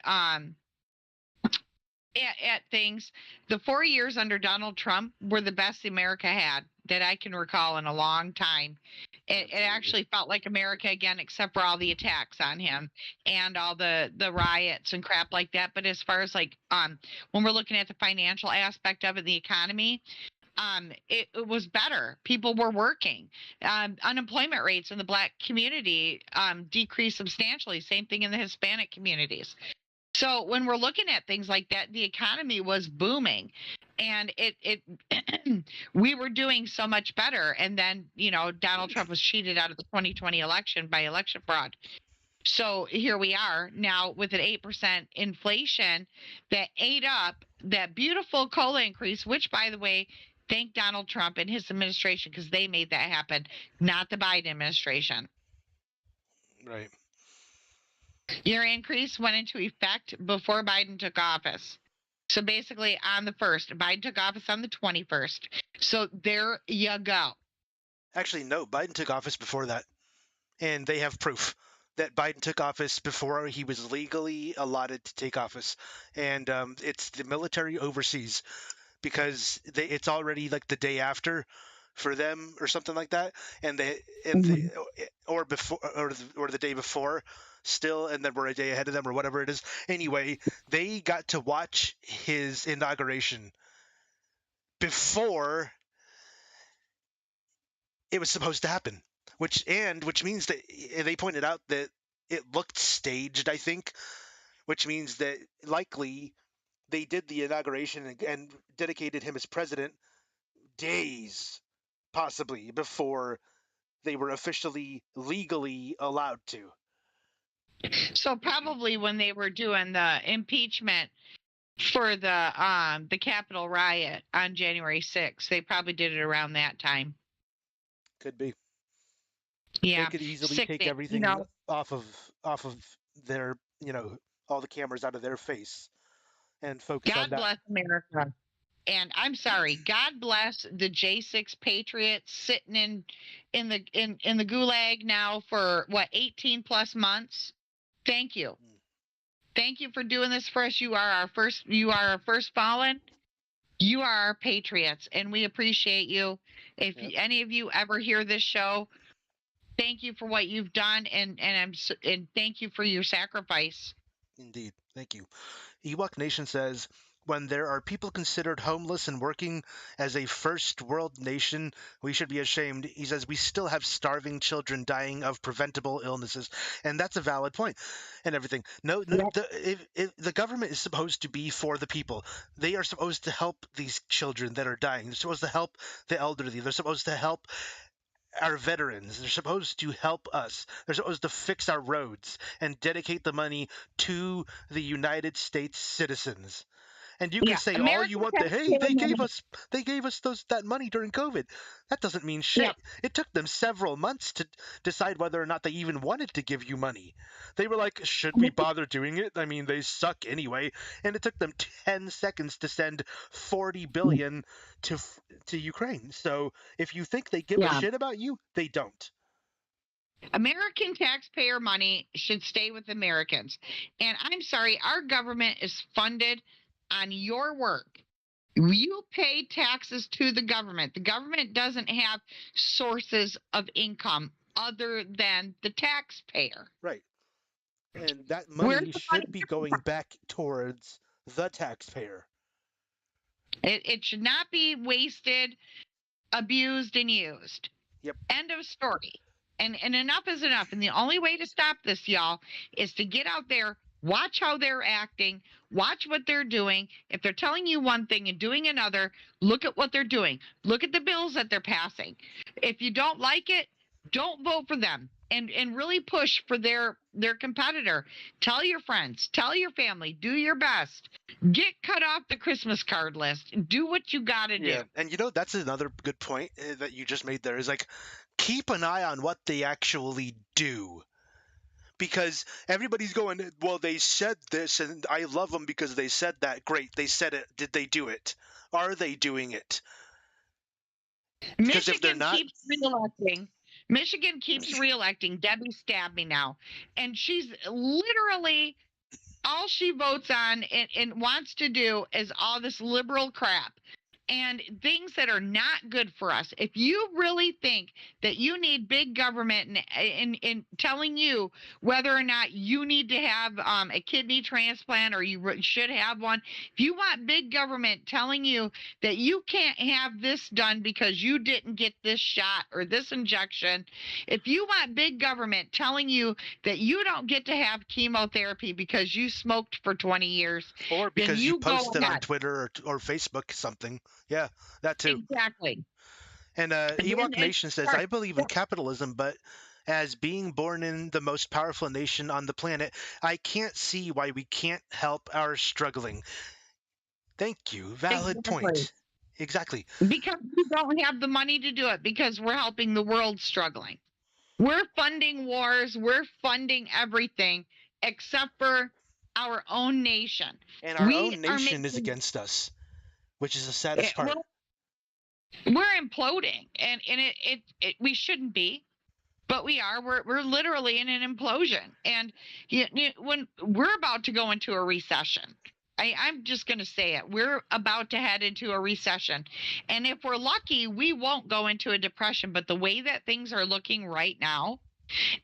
things, the 4 years under Donald Trump were the best America had that I can recall in a long time. It actually felt like America again, except for all the attacks on him and all the riots and crap like that. But as far as like when we're looking at the financial aspect of it, the economy, it was better. People were working. Unemployment rates in the black community decreased substantially. Same thing in the Hispanic communities. So when we're looking at things like that, the economy was booming, and it we were doing so much better. And then Donald Trump was cheated out of the 2020 election by election fraud. So here we are now with an 8% inflation that ate up that beautiful COLA increase, which, by the way, thank Donald Trump and his administration because they made that happen, not the Biden administration. Right. Your increase went into effect before Biden took office. So basically, on the 1st, Biden took office on the 21st. So there you go. Actually, no, Biden took office before that. And they have proof that Biden took office before he was legally allotted to take office. And it's the military overseas because it's already like the day after for them or something like that, and Mhm. or before or the day before still, and then we're a day ahead of them or whatever it is. Anyway, they got to watch his inauguration before it was supposed to happen, which means that they pointed out that it looked staged, I think, which means that likely they did the inauguration and dedicated him as president days possibly before they were officially legally allowed to. So probably when they were doing the impeachment for the Capitol riot on January 6th, they probably did it around that time. Could be. They Yeah, could easily take sickening. everything off of their, all the cameras out of their face and focus on God that. bless America. And I'm sorry, God bless the J6 Patriots sitting in the gulag now for what 18 plus months. Thank you. Thank you for doing this for us. You are our first fallen. You are our patriots and we appreciate you. If Yep, any of you ever hear this show, thank you for what you've done and thank you for your sacrifice. indeed. Thank you. Ewok Nation says, when there are people considered homeless and working as a first world nation, we should be ashamed. He says, we still have starving children dying of preventable illnesses. And that's a valid point and everything. No, no Yep. if the government is supposed to be for the people. They are supposed to help these children that are dying. They're supposed to help the elderly. They're supposed to help our veterans. They're supposed to help us. They're supposed to fix our roads and dedicate the money to the United States citizens. And you can Yeah. say all you American want that, hey, taxpayer money. they gave us that money during COVID. That doesn't mean Yep. shit. It took them several months to decide whether or not they even wanted to give you money. They were like, should we bother doing it? I mean, they suck anyway. And it took them 10 seconds to send 40 billion to to Ukraine. So if you think they give a Yeah. shit about you, they don't. American taxpayer money should stay with Americans. And I'm sorry, our government is funded on your work. You pay taxes to the government. The government doesn't have sources of income other than the taxpayer. Right. And that Where's money the should money be coming going from? back towards the taxpayer. It should not be wasted, abused, and used. Yep. End of story. And enough is enough. And the only way to stop this, y'all, is to get out there, Watch how they're acting. Watch what they're doing. If they're telling you one thing and doing another, look at what they're doing. Look at the bills that they're passing. If you don't like it, don't vote for them. And really push for their competitor. Tell your friends, tell your family, do your best. Get cut off the Christmas card list. Do what you got to do. Yeah, and that's another good point that you just made there is like keep an eye on what they actually do. Because everybody's going, well, they said this and I love them because they said that. Great, they said it. Did they do it? Are they doing it? Because if they're Michigan not, keeps reelecting. Michigan keeps reelecting. Debbie stabbed me now. And she's literally all she votes on and wants to do is all this liberal crap and things that are not good for us. If you really think that you need big government in telling you whether or not you need to have a kidney transplant or you should have one, if you want big government telling you that you can't have this done because you didn't get this shot or this injection, if you want big government telling you that you don't get to have chemotherapy because you smoked for 20 years, or then because you you go posted on ahead. Twitter or Facebook something. Yeah, that too. Exactly. And And, Ewok Nation says, start. I believe in capitalism, but as being born in the most powerful nation on the planet, I can't see why we can't help our struggling. Thank you. Valid Exactly. point. Exactly. Because we don't have the money to do it because we're helping the world struggling. We're funding wars, we're funding everything except for our own nation. And our We own are nation is making against us, which is the saddest part. well, we're imploding and we shouldn't be. But we are. We're literally in an implosion, and when we're about to go into a recession, I'm just going to say it. We're about to head into a recession, and if we're lucky, we won't go into a depression. But the way that things are looking right now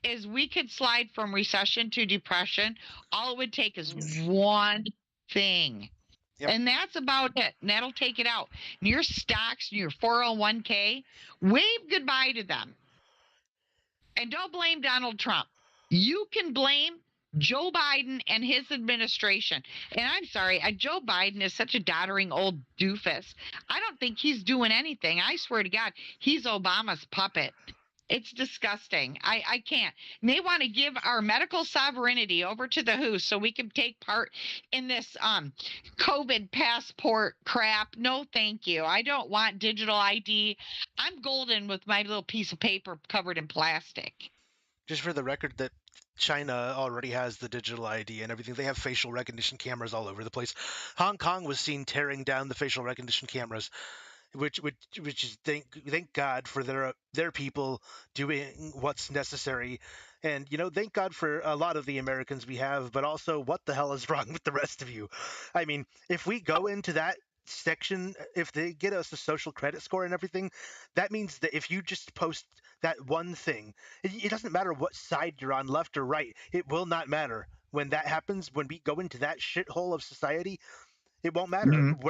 is we could slide from recession to depression. All it would take is one thing. Yep. And that's about it. And that'll take it out. And your stocks, your 401k, wave goodbye to them. And don't blame Donald Trump. You can blame Joe Biden and his administration. And I'm sorry, Joe Biden is such a doddering old doofus. I don't think he's doing anything. I swear to God, he's Obama's puppet. It's disgusting. I can't. And they want to give our medical sovereignty over to the WHO so we can take part in this COVID passport crap. No, thank you. I don't want digital ID. I'm golden with my little piece of paper covered in plastic. Just for the record, that China already has the digital ID and everything. They have facial recognition cameras all over the place. Hong Kong was seen tearing down the facial recognition cameras, which is thank God for their people doing what's necessary, and thank God for a lot of the Americans we have, but also what the hell is wrong with the rest of you? I mean, if we go into that section, if they get us a social credit score and everything, that means that if you just post that one thing, it doesn't matter what side you're on, left or right, it will not matter. When that happens, when we go into that shithole of society, it won't matter Mhm.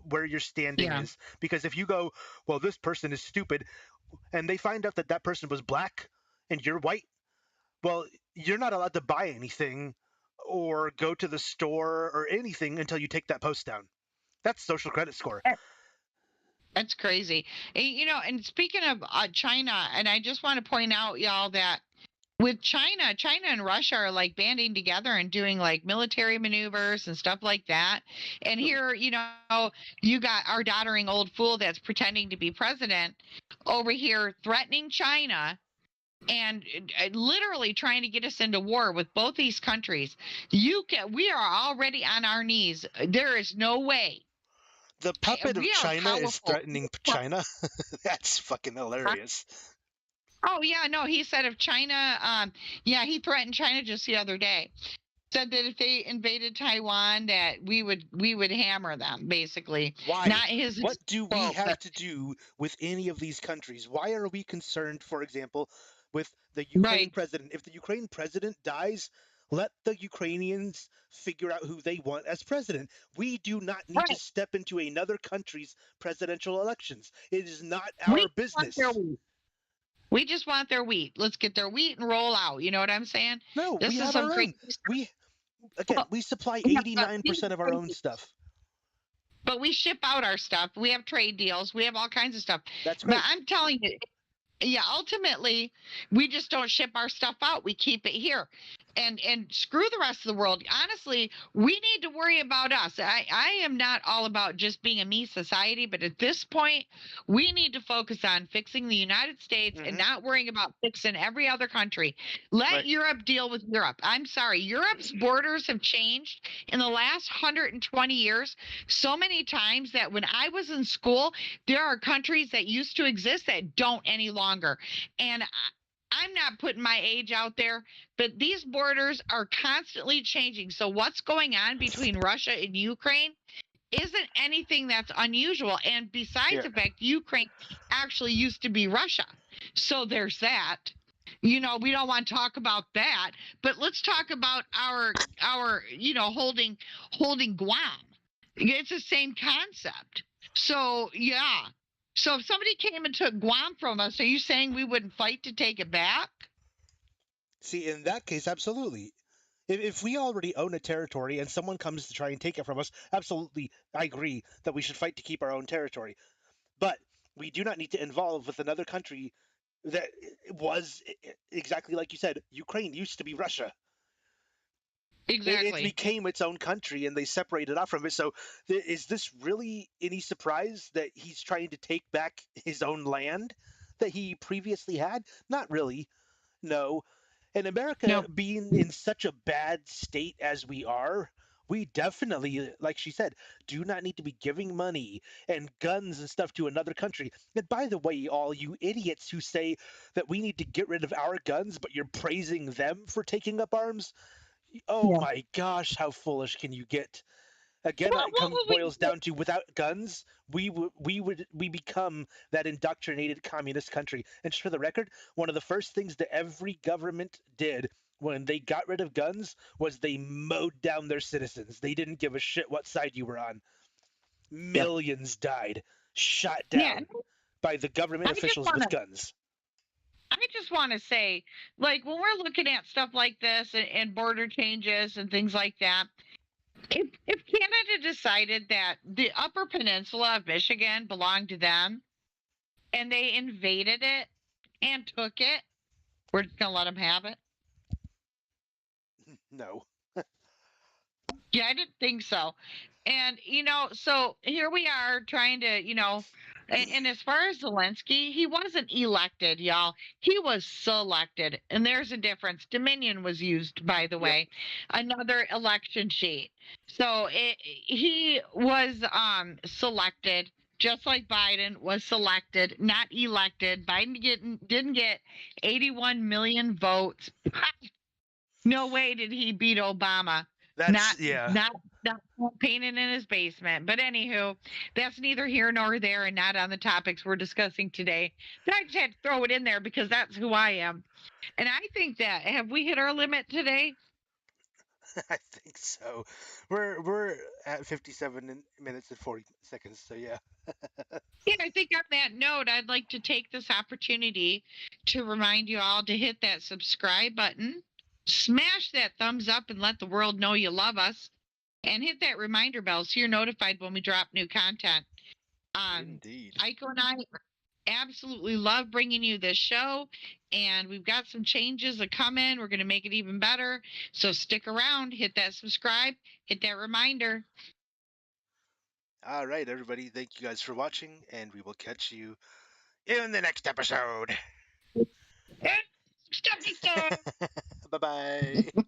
where your standing Yeah. is, because if you go, well, this person is stupid, and they find out that that person was black and you're white, well, you're not allowed to buy anything or go to the store or anything until you take that post down. That's social credit score. That's crazy. And speaking of China, and I just want to point out, y'all, that with China and Russia are like banding together and doing like military maneuvers and stuff like that. And here, you got our doddering old fool that's pretending to be president over here threatening China and literally trying to get us into war with both these countries. We are already on our knees. There is no way. The puppet of We are China is powerful. threatening China. That's fucking hilarious. Oh yeah, no, he said if China, yeah, he threatened China just the other day. Said that if they invaded Taiwan, that we would hammer them, basically. Why? Not his What do we quote, have but to do with any of these countries? Why are we concerned, for example, with the Ukraine right, president? If the Ukraine president dies, let the Ukrainians figure out who they want as president. We do not need to right. step into another country's presidential elections. It is not We our just want their business. wheat. We just want their wheat. Let's get their wheat and roll out. You know what I'm saying? No, we This is have some our crazy own. stuff. We again, Well, we supply yeah, 89% of our own stuff. but we ship out our stuff. We have trade deals. We have all kinds of stuff. That's But great. I'm telling you, yeah, ultimately, we just don't ship our stuff out. We keep it here. And screw the rest of the world. Honestly, we need to worry about us. I am not all about just being a me society, but at this point, we need to focus on fixing the United States and Mm-hmm. not worrying about fixing every other country. Let Right. Europe deal with Europe. I'm sorry, Europe's borders have changed in the last 120 years so many times that when I was in school, there are countries that used to exist that don't any longer. And I'm not putting my age out there, but these borders are constantly changing. So what's going on between Russia and Ukraine isn't anything that's unusual. And besides Yeah. the fact, Ukraine actually used to be Russia. So there's that. You know, we don't want to talk about that, but let's talk about our holding Guam. It's the same concept. So yeah. So if somebody came and took Guam from us, are you saying we wouldn't fight to take it back? See, in that case, absolutely. If we already own a territory and someone comes to try and take it from us, absolutely, I agree that we should fight to keep our own territory. But we do not need to involve with another country that was exactly like you said. Ukraine used to be Russia. It Exactly. became its own country and they separated off from it. So, is this really any surprise that he's trying to take back his own land that he previously had? Not really. No. And America No. being in such a bad state as we are, we definitely, like she said, do not need to be giving money and guns and stuff to another country. And by the way, all you idiots who say that we need to get rid of our guns, but you're praising them for taking up arms, oh Yeah. my gosh, how foolish can you get? Again, Well, it what comes would we boils do? down to without guns, we become that indoctrinated communist country. And just for the record, one of the first things that every government did when they got rid of guns was they mowed down their citizens. They didn't give a shit what side you were on. Yep. Millions died, shot Yeah. down by the government I just officials want with to. guns. I just want to say, like, when we're looking at stuff like this and border changes and things like that, if Canada decided that the Upper Peninsula of Michigan belonged to them and they invaded it and took it, we're just gonna let them have it. No. Yeah, I didn't think so. And, so here we are trying to, and as far as Zelensky, he wasn't elected, y'all. He was selected. And there's a difference. Dominion was used, by the Yep. way, another election sheet. So he was selected. Just like Biden was selected, not elected. Didn't get 81 million votes. No way did he beat Obama. That's Not yeah. not not painting in his basement. But anywho, that's neither here nor there and not on the topics we're discussing today. But I just had to throw it in there because that's who I am. And I think that have we hit our limit today? I think so. We're at 57 minutes and 40 seconds. So yeah. Yeah, I think on that note, I'd like to take this opportunity to remind you all to hit that subscribe button, smash that thumbs up, and let the world know you love us, and hit that reminder bell so you're notified when we drop new content. Indeed. Aiko and I absolutely love bringing you this show, and we've got some changes that come in. We're going to make it even better. So stick around, hit that subscribe, hit that reminder. All right, everybody. Thank you guys for watching, and we will catch you in the next episode. Step Bye bye.